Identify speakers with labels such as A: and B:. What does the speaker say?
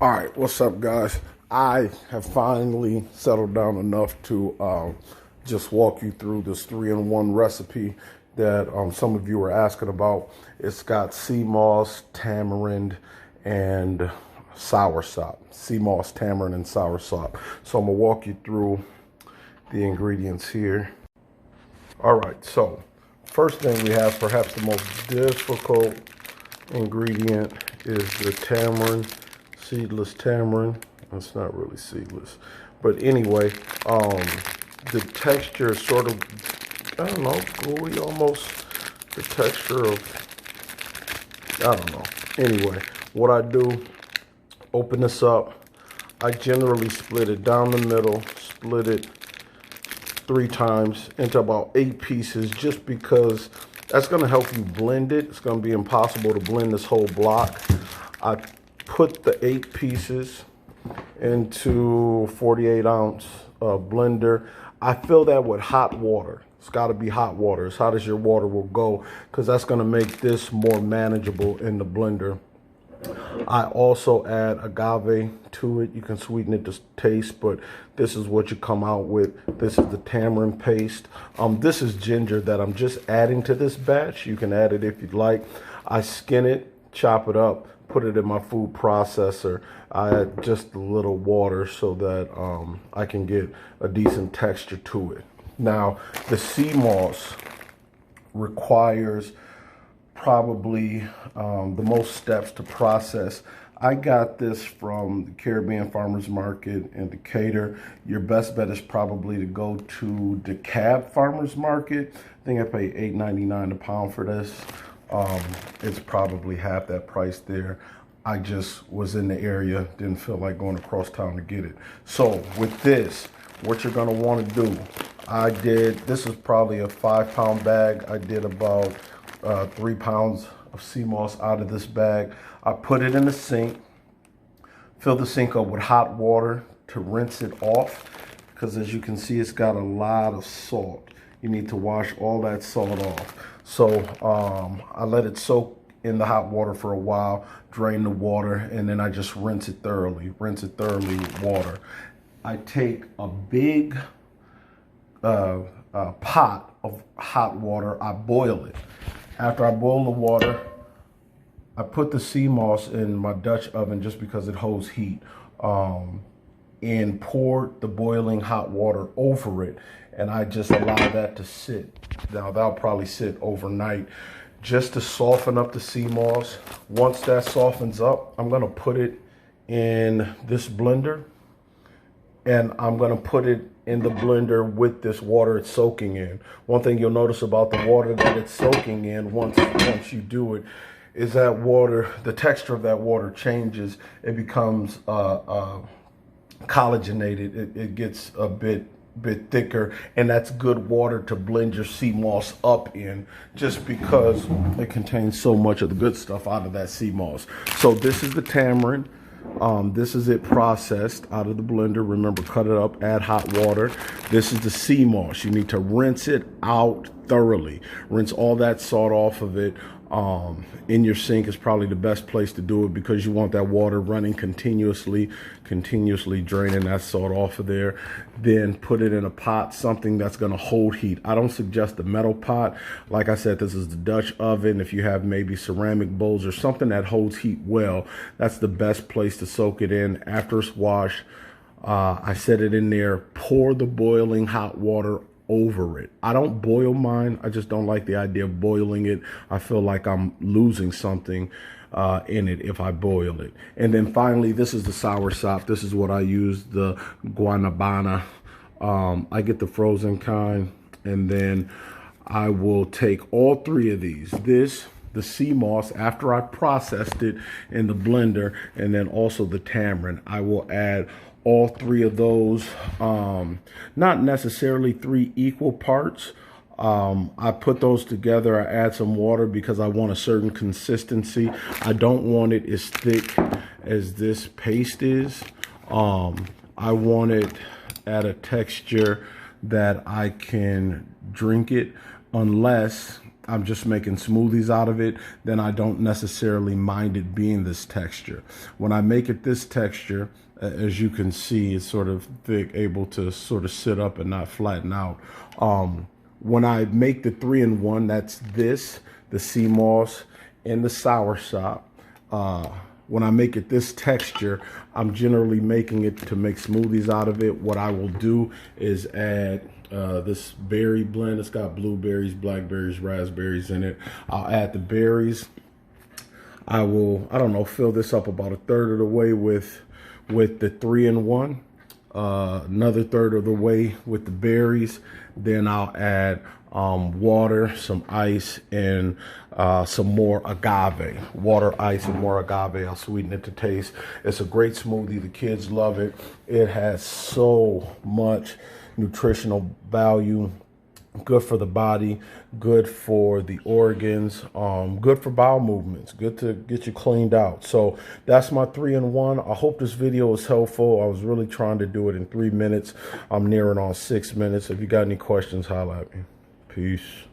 A: All right, what's up, guys? I have finally settled down enough to just walk you through this 3-in-1 recipe that some of you were asking about. It's got SEAMOSS, tamarind, and SOURSOP. SEAMOSS, tamarind, and SOURSOP. So I'm gonna walk you through the ingredients here. All right, so first thing we have, perhaps the most difficult ingredient, is the tamarind. Seedless tamarind. It's not really seedless, but anyway, the texture is sort of, I don't know, gooey almost. The texture of, I don't know. Anyway, what I do, open this up. I generally split it down the middle, split it 3 times into about 8 pieces, just because that's going to help you blend it. It's going to be impossible to blend this whole block. I put the 8 pieces into 48-ounce blender. I fill that with hot water. It's got to be hot water, as hot as your water will go, because that's going to make this more manageable in the blender. I also add agave to it. You can sweeten it to taste, but this is what you come out with. This is the tamarind paste. This is ginger that I'm just adding to this batch. You can add it if you'd like. I skin it, chop it up, put it in my food processor. I add just a little water so that I can get a decent texture to it. Now, the SEAMOSS requires probably the most steps to process. I got this from the Caribbean Farmers Market in Decatur. Your best bet is probably to go to DeKalb Farmers Market. I think I paid $8.99 a pound for this. It's probably half that price there. I just was in the area, didn't feel like going across town to get it. So with this, what you're gonna wanna do, this is probably a 5-pound bag. I did about 3 pounds of SEAMOSS out of this bag. I put it in the sink, fill the sink up with hot water to rinse it off, because as you can see, it's got a lot of salt. You need to wash all that salt off. So I let it soak in the hot water for a while, drain the water, and then I just rinse it thoroughly with water. I take a big pot of hot water, I boil it. After I boil the water, I put the SEAMOSS in my Dutch oven just because it holds heat, and pour the boiling hot water over it, and I just allow that to sit. Now that'll probably sit overnight just to soften up the SEAMOSS. Once that softens up, I'm gonna put it in this blender, and I'm gonna put it in the blender with this water it's soaking in. One thing you'll notice about the water that it's soaking in once you do it is that water, the texture of that water changes. It becomes collagenated. It gets a bit thicker, and that's good water to blend your SEAMOSS up in, just because it contains so much of the good stuff out of that SEAMOSS. So this is the tamarind. This is it processed out of the blender. Remember, cut it up, add hot water. This is the SEAMOSS. You need to rinse it out thoroughly. Rinse all that salt off of it. In your sink is probably the best place to do it, because you want that water running continuously draining that salt off of there. Then put it in a pot, something that's going to hold heat. I don't suggest a metal pot. Like I said, this is the Dutch oven. If you have maybe ceramic bowls or something that holds heat well, that's the best place to soak it in. After it's washed, I set it in there, pour the boiling hot water over it. I don't boil mine. I just don't like the idea of boiling it. I feel like I'm losing something in it if I boil it. And then finally, this is the SOURSOP. This is what I use, the guanabana. I get the frozen kind, and then I will take all 3 of these. The SEAMOSS, after I processed it in the blender, and then also the tamarind. I will add all 3 of those, not necessarily 3 equal parts. I put those together. I add some water because I want a certain consistency. I don't want it as thick as this paste is. I want it at a texture that I can drink it, unless I'm just making smoothies out of it, then I don't necessarily mind it being this texture. When I make it this texture, as you can see, it's sort of thick, able to sort of sit up and not flatten out. When I make the 3-in-1, that's this, the SEAMOSS, and the SOURSOP. When I make it this texture, I'm generally making it to make smoothies out of it. What I will do is add this berry blend. It's got blueberries, blackberries, raspberries in it. I'll add the berries. I will, I don't know, fill this up about 1/3 of the way with the 3-in-1. Another 1/3 of the way with the berries. Then I'll add water, some ice, and some more agave. Water, ice, and more agave. I'll sweeten it to taste. It's a great smoothie. The kids love it. It has so much nutritional value. Good for the body, good for the organs, good for bowel movements, good to get you cleaned out. So that's my 3-in-1. I hope this video was helpful. I was really trying to do it in 3 minutes. I'm nearing on 6 minutes. If you got any questions, holla at me. Peace.